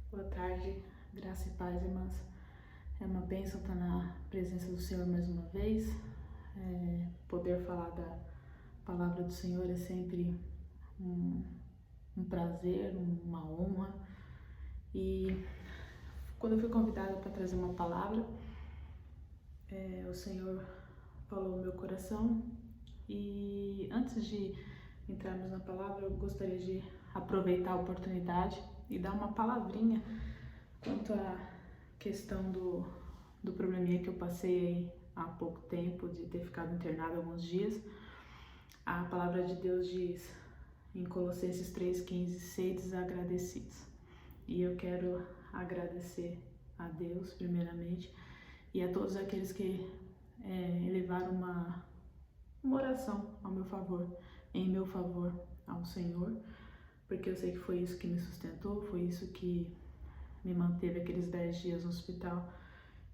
Boa tarde, graça e paz, irmãs. É uma bênção estar na presença do Senhor mais uma vez. Poder falar da palavra do Senhor é sempre um, um prazer, uma honra. E quando eu fui convidada para trazer uma palavra, o Senhor falou no meu coração. E antes de entrarmos na palavra, eu gostaria de aproveitar a oportunidade e dar uma palavrinha quanto à questão do probleminha que eu passei há pouco tempo, de ter ficado internada alguns dias. A palavra de Deus diz em Colossenses 3,15: sedes agradecidos. E eu quero agradecer a Deus, primeiramente, e a todos aqueles que elevaram uma oração ao meu favor, em meu favor ao Senhor, porque eu sei que foi isso que me sustentou, foi isso que me manteve aqueles 10 dias no hospital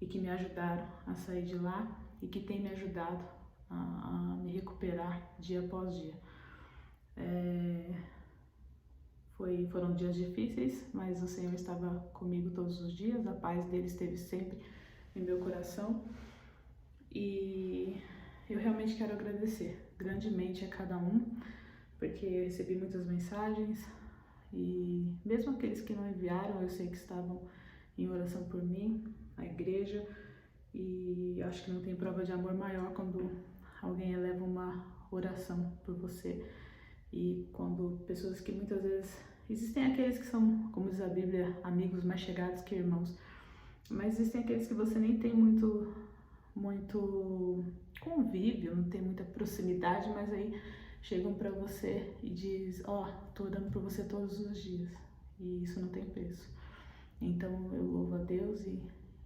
e que me ajudaram a sair de lá e que tem me ajudado a me recuperar dia após dia. Foram dias difíceis, mas o Senhor estava comigo todos os dias, a paz dele esteve sempre em meu coração e eu realmente quero agradecer grandemente a cada um, porque eu recebi muitas mensagens e mesmo aqueles que não enviaram, eu sei que estavam em oração por mim, a igreja, e acho que não tem prova de amor maior quando alguém eleva uma oração por você. E quando pessoas que muitas vezes, existem aqueles que são, como diz a Bíblia, amigos mais chegados que irmãos, mas existem aqueles que você nem tem muito convívio, não tem muita proximidade, mas aí chegam para você e diz: ó, tô orando por você todos os dias, e isso não tem preço. Então eu louvo a Deus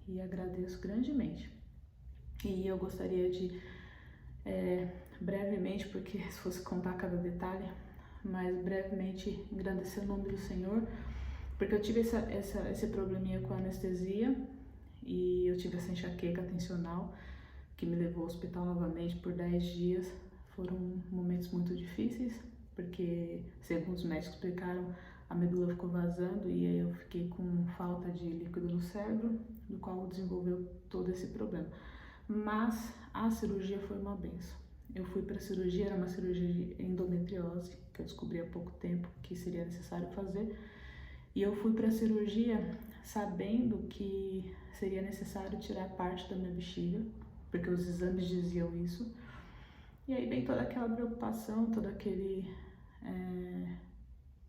e agradeço grandemente. E eu gostaria de brevemente, porque se fosse contar cada detalhe, mas brevemente engrandecer o nome do Senhor, porque eu tive esse probleminha com a anestesia e eu tive essa enxaqueca tensional que me levou ao hospital novamente por 10 dias. Foram momentos muito difíceis, porque, segundo os médicos explicaram, a medula ficou vazando e aí eu fiquei com falta de líquido no cérebro, do qual desenvolveu todo esse problema. Mas a cirurgia foi uma benção. Eu fui para a cirurgia, era uma cirurgia de endometriose, que eu descobri há pouco tempo que seria necessário fazer. E eu fui para a cirurgia sabendo que seria necessário tirar parte da minha bexiga, porque os exames diziam isso. E aí vem toda aquela preocupação,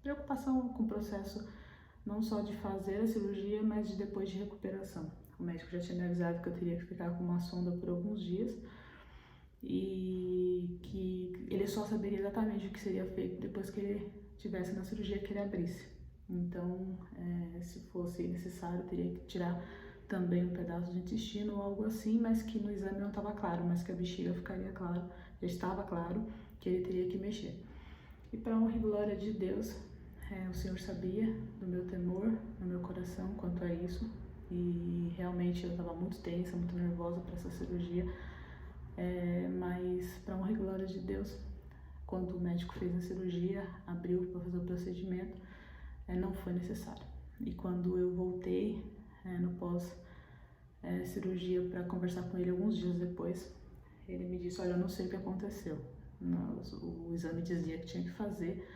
preocupação com o processo não só de fazer a cirurgia, mas de depois de recuperação. O médico já tinha me avisado que eu teria que ficar com uma sonda por alguns dias e que ele só saberia exatamente o que seria feito depois que ele tivesse na cirurgia, que ele abrisse. Então, se fosse necessário, teria que tirar também um pedaço de intestino ou algo assim, mas que no exame não estava claro, mas que a bexiga ficaria claro, já estava claro que ele teria que mexer. E para honra e glória de Deus, o Senhor sabia do meu temor no meu coração quanto a isso, e realmente eu estava muito tensa, muito nervosa para essa cirurgia, mas para honra e glória de Deus, quando o médico fez a cirurgia, abriu para fazer o procedimento, não foi necessário. E quando eu voltei no pós-cirurgia para conversar com ele alguns dias depois, ele me disse: olha, eu não sei o que aconteceu, o exame dizia que tinha que fazer,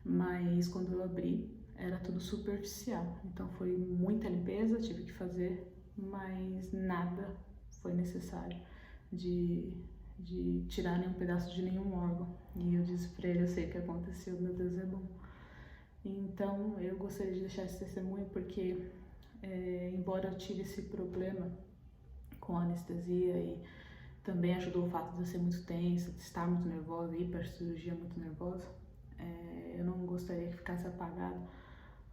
mas quando eu abri era tudo superficial, então foi muita limpeza, tive que fazer, mas nada foi necessário de tirar nenhum pedaço de nenhum órgão. E eu disse para ele: eu sei o que aconteceu, meu Deus é bom. Então eu gostaria de deixar esse testemunho porque embora eu tive esse problema com a anestesia e também ajudou o fato de eu ser muito tensa, de estar muito nervosa, ir para a cirurgia muito nervosa, eu não gostaria que ficasse apagado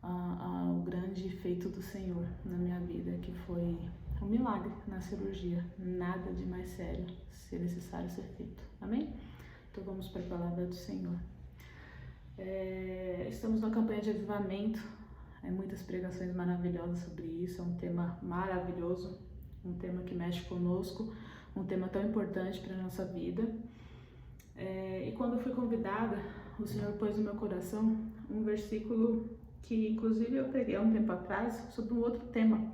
o grande feito do Senhor na minha vida, que foi um milagre na cirurgia, nada de mais sério se necessário ser feito. Amém? Então vamos para a palavra do Senhor. Estamos numa campanha de avivamento, muitas pregações maravilhosas sobre isso, é um tema maravilhoso, um tema que mexe conosco, um tema tão importante para a nossa vida. E quando eu fui convidada, o Senhor pôs no meu coração um versículo que inclusive eu preguei há um tempo atrás sobre um outro tema,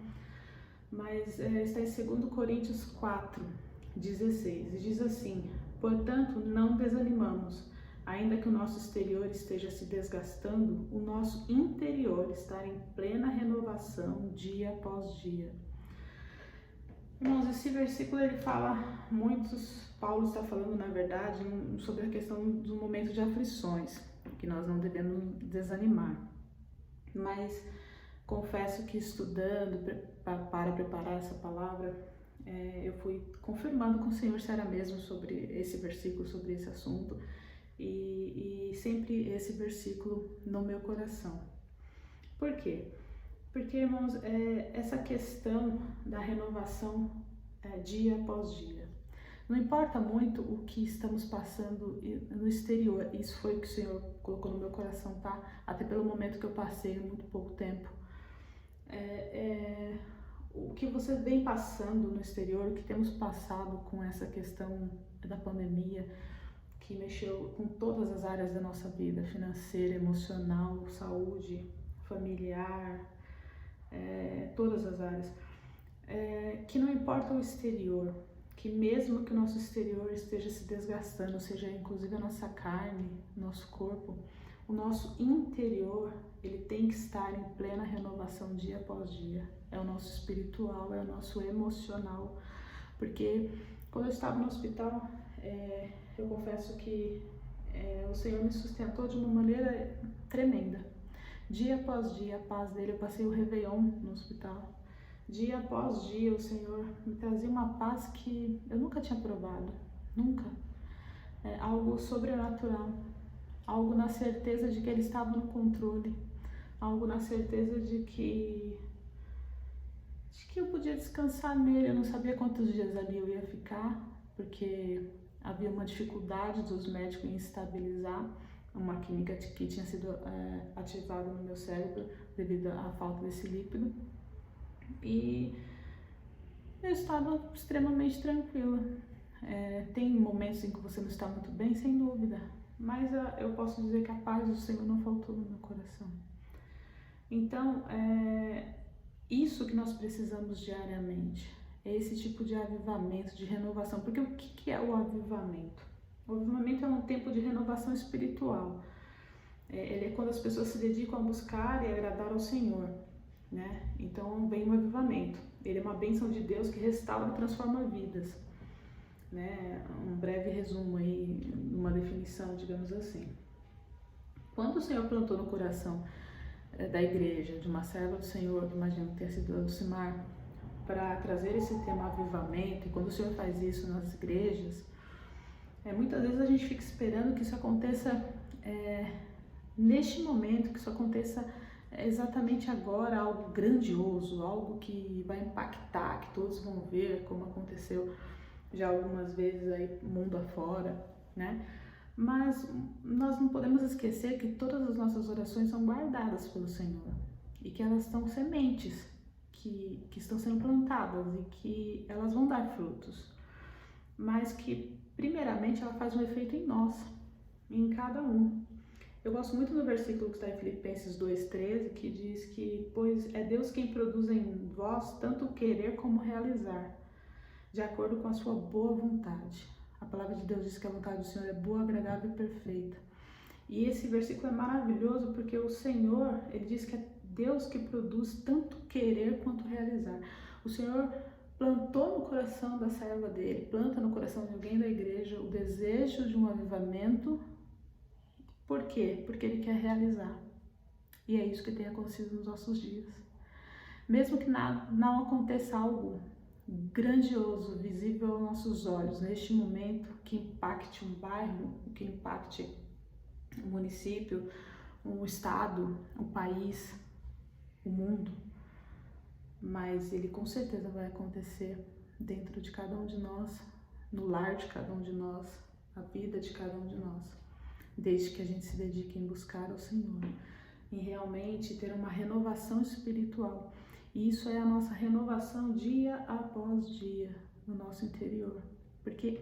mas está em 2 Coríntios 4:16, e diz assim: portanto, não desanimamos, ainda que o nosso exterior esteja se desgastando, o nosso interior está em plena renovação dia após dia. Irmãos, esse versículo ele fala Paulo está falando na verdade sobre a questão do momento de aflições, que nós não devemos desanimar. Mas confesso que estudando para preparar essa palavra, eu fui confirmando com o Senhor se era mesmo sobre esse versículo, sobre esse assunto, e sempre esse versículo no meu coração. Por quê? Porque, irmãos, essa questão da renovação dia após dia. Não importa muito o que estamos passando no exterior, isso foi o que o Senhor colocou no meu coração, tá? Até pelo momento que eu passei, muito pouco tempo. O que você vem passando no exterior, o que temos passado com essa questão da pandemia, que mexeu com todas as áreas da nossa vida, financeira, emocional, saúde, familiar, todas as áreas, que não importa o exterior, que mesmo que o nosso exterior esteja se desgastando, ou seja, inclusive a nossa carne, nosso corpo, o nosso interior, ele tem que estar em plena renovação dia após dia. É o nosso espiritual, é o nosso emocional, porque quando eu estava no hospital, eu confesso que o Senhor me sustentou de uma maneira tremenda. Dia após dia, a paz dele, eu passei o Réveillon no hospital. Dia após dia, o Senhor me trazia uma paz que eu nunca tinha provado, nunca. Algo sobrenatural, algo na certeza de que Ele estava no controle, algo na certeza de que eu podia descansar nele. Eu não sabia quantos dias ali eu ia ficar, porque havia uma dificuldade dos médicos em estabilizar uma química que tinha sido ativada no meu cérebro devido à falta desse líquido. E eu estava extremamente tranquila. Tem momentos em que você não está muito bem, sem dúvida, mas eu posso dizer que a paz do Senhor não faltou no meu coração. Então, isso que nós precisamos diariamente, é esse tipo de avivamento, de renovação. Porque o que é o avivamento? O avivamento é um tempo de renovação espiritual. Ele é quando as pessoas se dedicam a buscar e agradar ao Senhor, né? Então vem o avivamento. Ele é uma bênção de Deus que restaura e transforma vidas, né? Um breve resumo aí, uma definição, digamos assim. Quando o Senhor plantou no coração da igreja, de uma serva do Senhor, que imagino que tenha sido a Lucimar, para trazer esse tema avivamento, e quando o Senhor faz isso nas igrejas, muitas vezes a gente fica esperando que isso aconteça neste momento, que isso aconteça exatamente agora, algo grandioso, algo que vai impactar, que todos vão ver, como aconteceu já algumas vezes aí mundo afora, né? Mas nós não podemos esquecer que todas as nossas orações são guardadas pelo Senhor e que elas são sementes que estão sendo plantadas e que elas vão dar frutos, mas que primeiramente ela faz um efeito em nós, em cada um. Eu gosto muito do versículo que está em Filipenses 2:13, que diz que pois é Deus quem produz em vós tanto querer como realizar, de acordo com a sua boa vontade. A palavra de Deus diz que a vontade do Senhor é boa, agradável e perfeita. E esse versículo é maravilhoso porque o Senhor, ele diz que é Deus que produz tanto querer quanto realizar. O Senhor plantou no coração da serva dele, planta no coração de alguém da igreja o desejo de um avivamento. Por quê? Porque ele quer realizar. E é isso que tem acontecido nos nossos dias. Mesmo que não aconteça algo grandioso, visível aos nossos olhos, neste momento, que impacte um bairro, que impacte um município, um estado, um país, o mundo, mas ele com certeza vai acontecer dentro de cada um de nós, no lar de cada um de nós, na vida de cada um de nós, desde que a gente se dedique em buscar ao Senhor, em realmente ter uma renovação espiritual. E isso é a nossa renovação dia após dia no nosso interior, porque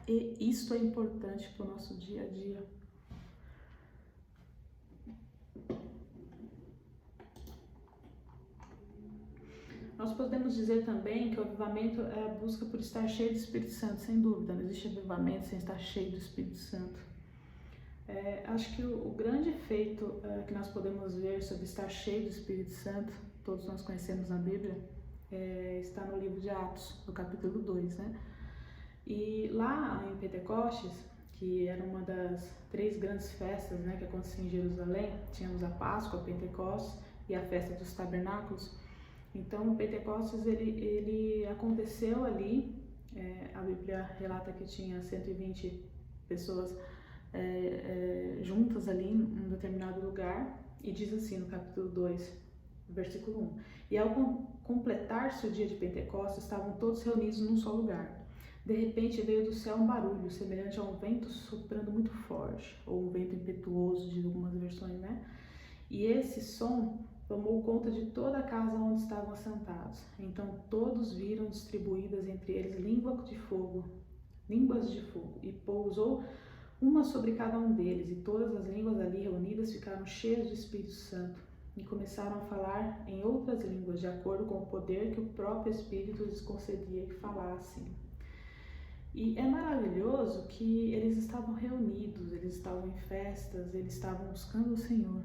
isso é importante para o nosso dia a dia. Nós podemos dizer também que o avivamento é a busca por estar cheio do Espírito Santo, sem dúvida. Não existe avivamento sem estar cheio do Espírito Santo. Acho que o grande efeito que nós podemos ver sobre estar cheio do Espírito Santo, todos nós conhecemos na Bíblia, está no livro de Atos, no capítulo 2, né? E lá em Pentecostes, que era uma das 3 grandes festas, né, que aconteciam em Jerusalém, tínhamos a Páscoa, a Pentecostes e a festa dos tabernáculos. Então, o Pentecostes ele aconteceu ali, a Bíblia relata que tinha 120 pessoas juntas ali em um determinado lugar, e diz assim no capítulo 2, versículo 1: E ao completar-se o dia de Pentecostes, estavam todos reunidos num só lugar. De repente veio do céu um barulho, semelhante a um vento soprando muito forte, ou um vento impetuoso, de algumas versões, né? E esse som tomou conta de toda a casa onde estavam assentados. Então todos viram distribuídas entre eles línguas de fogo, e pousou uma sobre cada um deles, e todas as línguas ali reunidas ficaram cheias do Espírito Santo, e começaram a falar em outras línguas, de acordo com o poder que o próprio Espírito lhes concedia que falassem. E é maravilhoso que eles estavam reunidos, eles estavam em festas, eles estavam buscando o Senhor,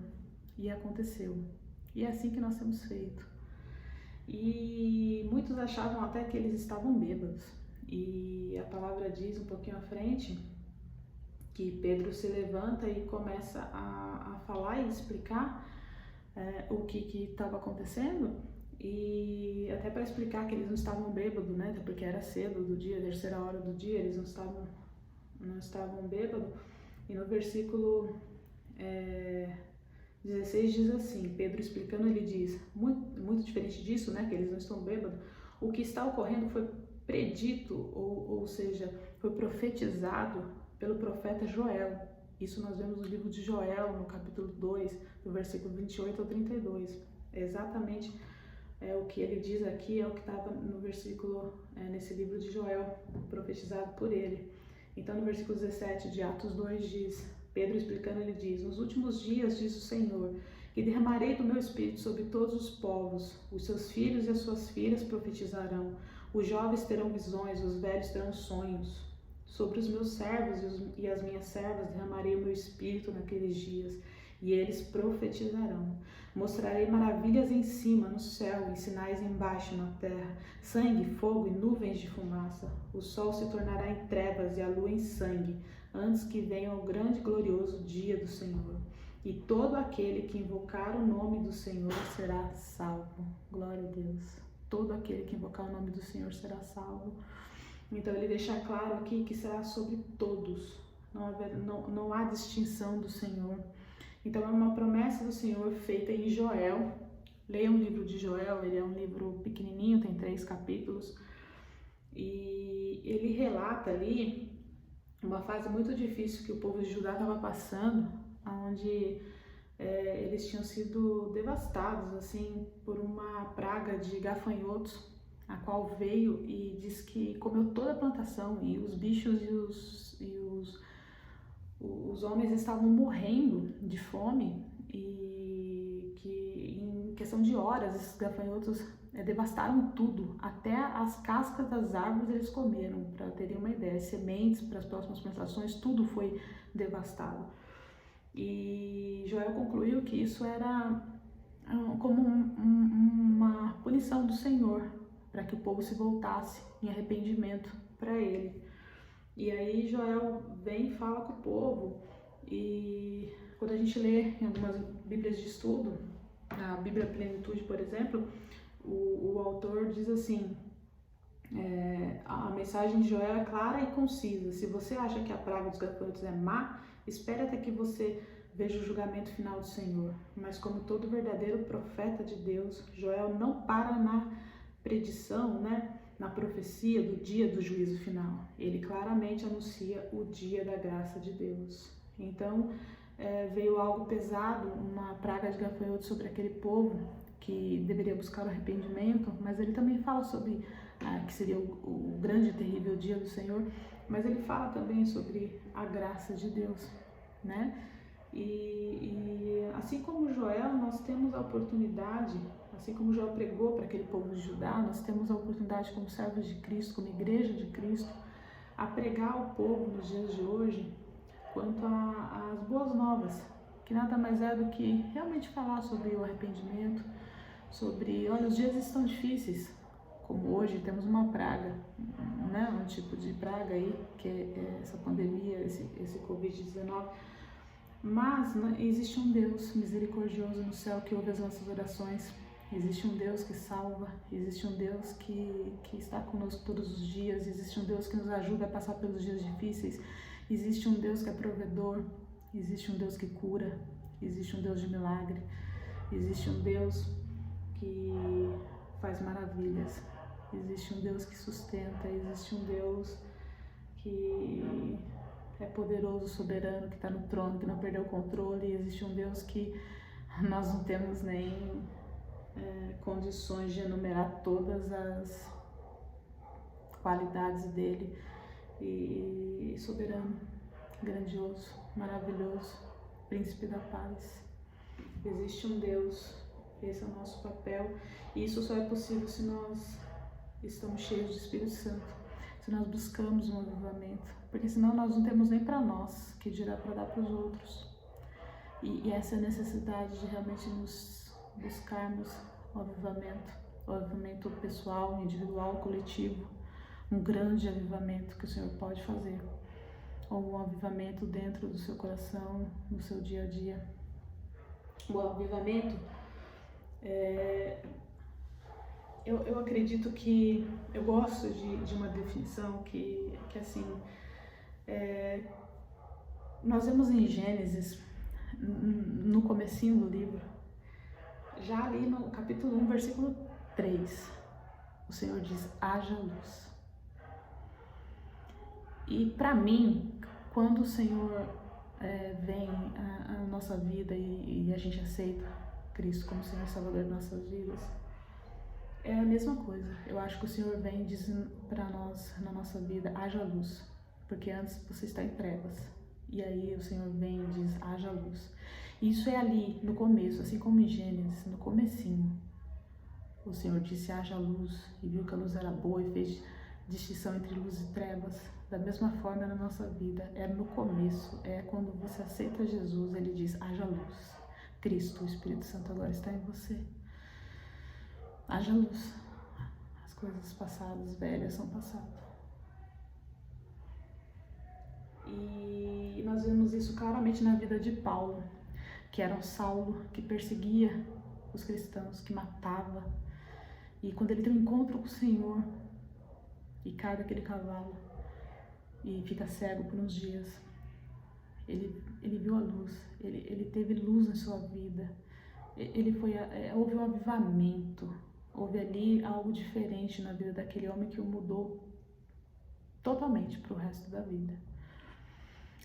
e aconteceu. E é assim que nós temos feito. E muitos achavam até que eles estavam bêbados, e a palavra diz um pouquinho à frente que Pedro se levanta e começa a falar e explicar o que estava acontecendo, e até para explicar que eles não estavam bêbados, né? Até porque era cedo do dia, 3ª hora do dia, eles não estavam bêbados. E no versículo 16 diz assim, Pedro explicando, ele diz, muito diferente disso, né? Que eles não estão bêbados, o que está ocorrendo foi predito, ou seja, foi profetizado pelo profeta Joel. Isso nós vemos no livro de Joel, no capítulo 2, do versículo 28 ao 32. É exatamente o que ele diz aqui, é o que estava no versículo, nesse livro de Joel, profetizado por ele. Então, no versículo 17 de Atos 2 diz, Pedro explicando, ele diz, nos últimos dias, diz o Senhor, que derramarei do meu Espírito sobre todos os povos, os seus filhos e as suas filhas profetizarão, os jovens terão visões, os velhos terão sonhos. Sobre os meus servos e as minhas servas derramarei o meu Espírito naqueles dias, e eles profetizarão. Mostrarei maravilhas em cima, no céu, e sinais embaixo, na terra, sangue, fogo e nuvens de fumaça. O sol se tornará em trevas e a lua em sangue, antes que venha o grande e glorioso dia do Senhor. E todo aquele que invocar o nome do Senhor será salvo. Glória a Deus. Todo aquele que invocar o nome do Senhor será salvo. Então ele deixa claro aqui que será sobre todos. Não há distinção do Senhor. Então é uma promessa do Senhor feita em Joel. Leia o livro de Joel, ele é um livro pequenininho, tem 3 capítulos. E ele relata ali uma fase muito difícil que o povo de Judá estava passando, onde eles tinham sido devastados assim por uma praga de gafanhotos, a qual veio e diz que comeu toda a plantação, e os bichos e os homens estavam morrendo de fome, e que em questão de horas esses gafanhotos devastaram tudo, até as cascas das árvores eles comeram, para terem uma ideia, sementes para as próximas plantações, tudo foi devastado. E Joel concluiu que isso era como uma punição do Senhor, para que o povo se voltasse em arrependimento para ele. E aí Joel vem e fala com o povo, e quando a gente lê em algumas bíblias de estudo, a Bíblia Plenitude, por exemplo, o autor diz assim, a mensagem de Joel é clara e concisa. Se você acha que a praga dos gafanhotos é má, espere até que você veja o julgamento final do Senhor. Mas como todo verdadeiro profeta de Deus, Joel não para na predição, né, na profecia do dia do juízo final. Ele claramente anuncia o dia da graça de Deus. Então, veio algo pesado, uma praga de gafanhotos sobre aquele povo que deveria buscar o arrependimento, mas ele também fala sobre que seria o grande e terrível dia do Senhor, mas ele fala também sobre a graça de Deus, né? E assim como Joel, nós temos a oportunidade, assim como Joel pregou para aquele povo de Judá, nós temos a oportunidade como servos de Cristo, como igreja de Cristo, a pregar ao povo nos dias de hoje quanto às boas novas, que nada mais é do que realmente falar sobre o arrependimento, sobre, olha, os dias estão difíceis, como hoje temos uma praga, né, um tipo de praga aí, que é essa pandemia, esse Covid-19, mas existe um Deus misericordioso no céu que ouve as nossas orações, existe um Deus que salva, existe um Deus que está conosco todos os dias, existe um Deus que nos ajuda a passar pelos dias difíceis, existe um Deus que é provedor, existe um Deus que cura, existe um Deus de milagre, existe um Deus que faz maravilhas, existe um Deus que sustenta, existe um Deus que é poderoso, soberano, que está no trono, que não perdeu o controle, existe um Deus que nós não temos nem condições de enumerar todas as qualidades dele, e soberano, grandioso, maravilhoso, príncipe da paz. Existe um Deus, esse é o nosso papel, e isso só é possível se nós estamos cheios do Espírito Santo, se nós buscamos um avivamento, porque senão nós não temos nem para nós, que dirá para dar para os outros. E essa é a necessidade de realmente nos buscarmos o avivamento pessoal, individual, coletivo, um grande avivamento que o Senhor pode fazer, ou um avivamento dentro do seu coração, no seu dia a dia. O avivamento, eu acredito que, eu gosto de uma definição que assim, nós vemos em Gênesis, no comecinho do livro, já ali no capítulo 1, versículo 3, o Senhor diz, haja luz. E para mim, quando o Senhor vem à nossa vida e a gente aceita Cristo como Senhor e Salvador de nossas vidas, é a mesma coisa. Eu acho que o Senhor vem dizendo para nós, na nossa vida, haja luz, porque antes você está em trevas. E aí o Senhor vem e diz, haja luz. Isso é ali, no começo, assim como em Gênesis, no comecinho. O Senhor disse, haja luz, e viu que a luz era boa e fez distinção entre luz e trevas. Da mesma forma na nossa vida, é no começo, é quando você aceita Jesus, ele diz, haja luz. Cristo, o Espírito Santo agora está em você. Haja luz. As coisas passadas, velhas, são passado. E nós vemos isso claramente na vida de Paulo, que era um Saulo que perseguia os cristãos, que matava. E quando ele tem um encontro com o Senhor e cai daquele cavalo e fica cego por uns dias, ele viu a luz, ele teve luz na sua vida, houve um avivamento, houve ali algo diferente na vida daquele homem que o mudou totalmente para o resto da vida.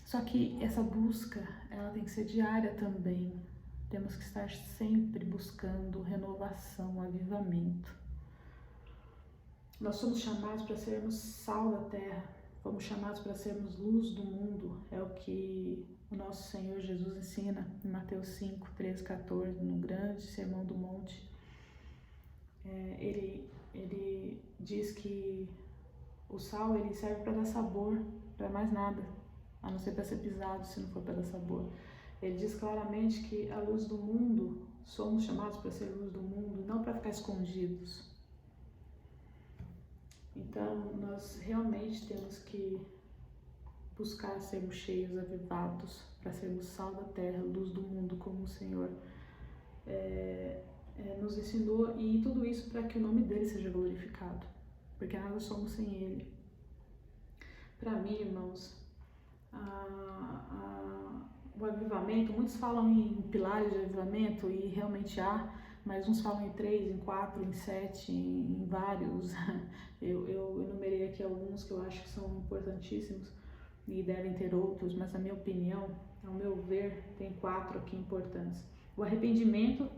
Só que essa busca, ela tem que ser diária também. Temos que estar sempre buscando renovação, avivamento. Nós somos chamados para sermos sal da terra, fomos chamados para sermos luz do mundo. É o que o nosso Senhor Jesus ensina em Mateus 5, 13, 14, no grande Sermão do Monte. Ele diz que o sal ele serve para dar sabor, para mais nada, a não ser para ser pisado, se não for para dar sabor. Ele diz claramente que a luz do mundo, somos chamados para ser luz do mundo, não para ficar escondidos. Então, nós realmente temos que buscar sermos cheios, avivados, para sermos sal da terra, luz do mundo, como o Senhor nos ensinou, e tudo isso para que o nome dele seja glorificado, porque nada somos sem ele. Para mim, irmãos, o avivamento, muitos falam em pilares de avivamento, e realmente há, mas uns falam em 3, em 4, em 7, em vários. Eu enumerei aqui alguns que eu acho que são importantíssimos e devem ter outros, mas na minha opinião, ao meu ver, tem 4 aqui importantes. O arrependimento,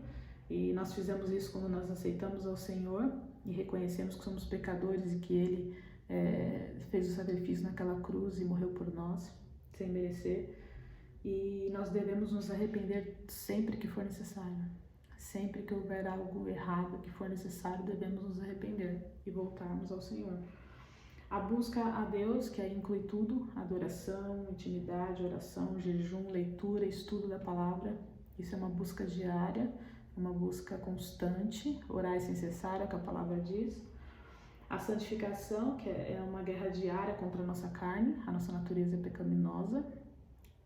e nós fizemos isso quando nós aceitamos ao Senhor e reconhecemos que somos pecadores e que Ele fez o sacrifício naquela cruz e morreu por nós, sem merecer. E nós devemos nos arrepender sempre que for necessário. Sempre que houver algo errado que for necessário, devemos nos arrepender e voltarmos ao Senhor. A busca a Deus, que aí inclui tudo, adoração, intimidade, oração, jejum, leitura, estudo da palavra. Isso é uma busca diária, uma busca constante, orar sem cessar, é o que a palavra diz. A santificação, que é uma guerra diária contra a nossa carne, a nossa natureza é pecaminosa.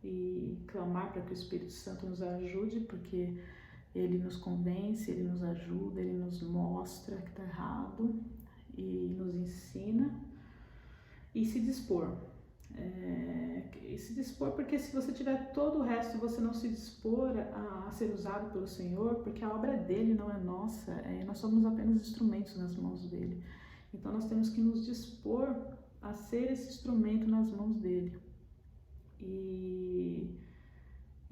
E clamar para que o Espírito Santo nos ajude, porque ele nos convence, ele nos ajuda, ele nos mostra que está errado e nos ensina. E se dispor. E se dispor, porque se você tiver todo o resto e você não se dispor a ser usado pelo Senhor, porque a obra é dele, não é nossa, nós somos apenas instrumentos nas mãos dele. Então nós temos que nos dispor a ser esse instrumento nas mãos dele. E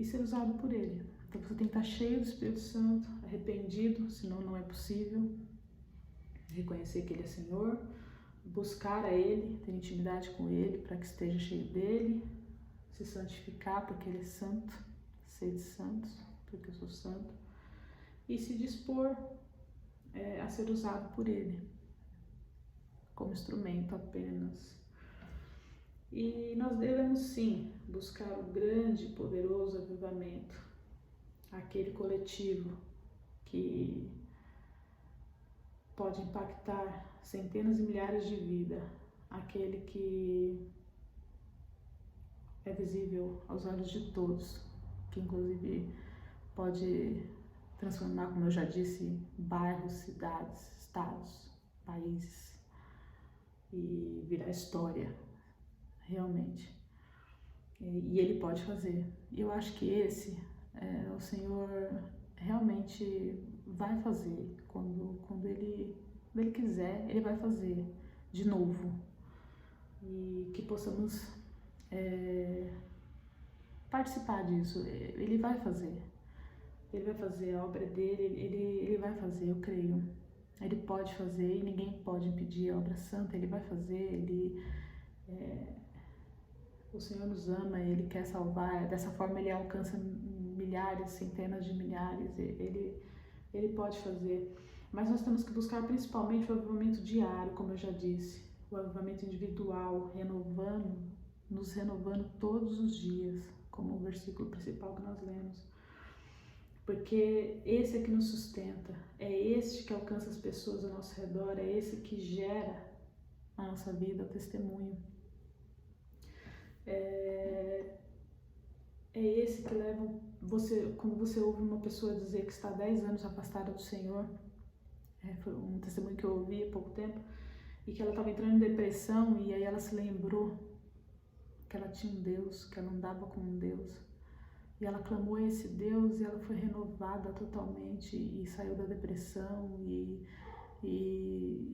ser usado por ele. Então você tem que estar cheio do Espírito Santo, arrependido, senão não é possível. Reconhecer que ele é Senhor, buscar a ele, ter intimidade com ele para que esteja cheio dele, se santificar porque ele é santo, sede santos porque eu sou santo, e se dispor a ser usado por ele, como instrumento apenas. E nós devemos sim buscar o grande e poderoso avivamento, aquele coletivo que pode impactar centenas e milhares de vidas, aquele que é visível aos olhos de todos, que inclusive pode transformar, como eu já disse, bairros, cidades, estados, países e virar história, realmente. E ele pode fazer. E eu acho que o Senhor realmente vai fazer. Quando ele quiser, ele vai fazer de novo. E que possamos participar disso. Ele vai fazer. Ele vai fazer a obra dele, ele vai fazer, eu creio. Ele pode fazer e ninguém pode impedir a obra santa. Ele vai fazer, o Senhor nos ama, ele quer salvar. Dessa forma ele alcança milhares, centenas de milhares. Ele pode fazer. Mas nós temos que buscar principalmente o avivamento diário, como eu já disse. O avivamento individual, nos renovando todos os dias, como o versículo principal que nós lemos. Porque esse é que nos sustenta, é esse que alcança as pessoas ao nosso redor, é esse que gera a nossa vida, o testemunho. É esse que leva você, quando você ouve uma pessoa dizer que está 10 anos afastada do Senhor, foi um testemunho que eu ouvi há pouco tempo, e que ela estava entrando em depressão e aí ela se lembrou que ela tinha um Deus, que ela andava com um Deus. E ela clamou a esse Deus e ela foi renovada totalmente e saiu da depressão e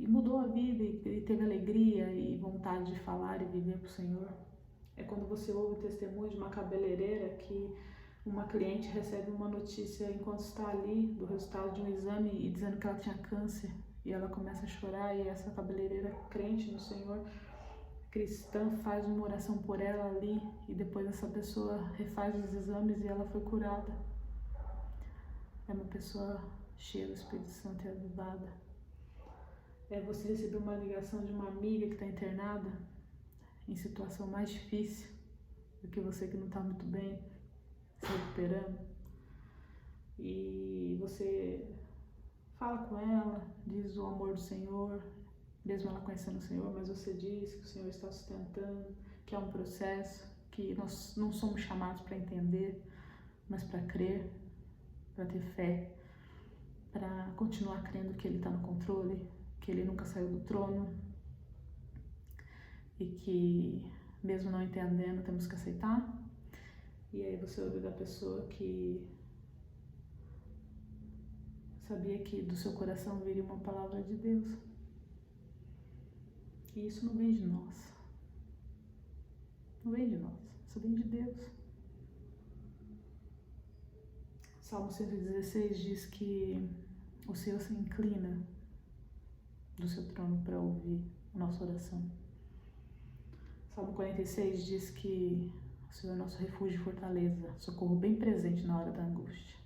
mudou a vida e teve alegria e vontade de falar e viver para o Senhor. É quando você ouve o testemunho de uma cabeleireira que uma cliente recebe uma notícia enquanto está ali do resultado de um exame e dizendo que ela tinha câncer e ela começa a chorar e essa cabeleireira crente no Senhor, cristã, faz uma oração por ela ali e depois essa pessoa refaz os exames e ela foi curada. É uma pessoa cheia do Espírito Santo e avivada. É você receber uma ligação de uma amiga que está internada em situação mais difícil do que você que não está muito bem, se recuperando. E você fala com ela, diz o amor do Senhor, mesmo ela conhecendo o Senhor, mas você diz que o Senhor está sustentando, que é um processo, que nós não somos chamados para entender, mas para crer, para ter fé, para continuar crendo que Ele está no controle, que Ele nunca saiu do trono e que, mesmo não entendendo, temos que aceitar. E aí você ouve da pessoa que sabia que do seu coração viria uma palavra de Deus. E isso não vem de nós. Não vem de nós, isso vem de Deus. Salmo 116 diz que o Senhor se inclina do seu trono para ouvir a nossa oração. Salmo 46 diz que o O Senhor é nosso refúgio e fortaleza, socorro bem presente na hora da angústia.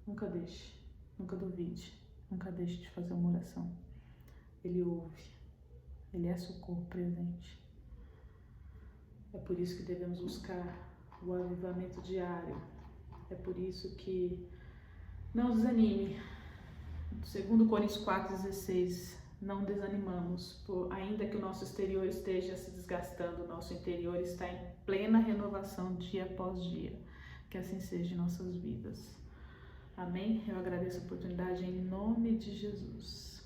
Nunca deixe, nunca duvide, nunca deixe de fazer uma oração. Ele ouve, Ele é socorro presente. É por isso que devemos buscar o avivamento diário. É por isso que não desanime. Segundo Coríntios 4,16, não desanimamos, ainda que o nosso exterior esteja se desgastando, o nosso interior está em plena renovação dia após dia. Que assim seja em nossas vidas. Amém? Eu agradeço a oportunidade em nome de Jesus.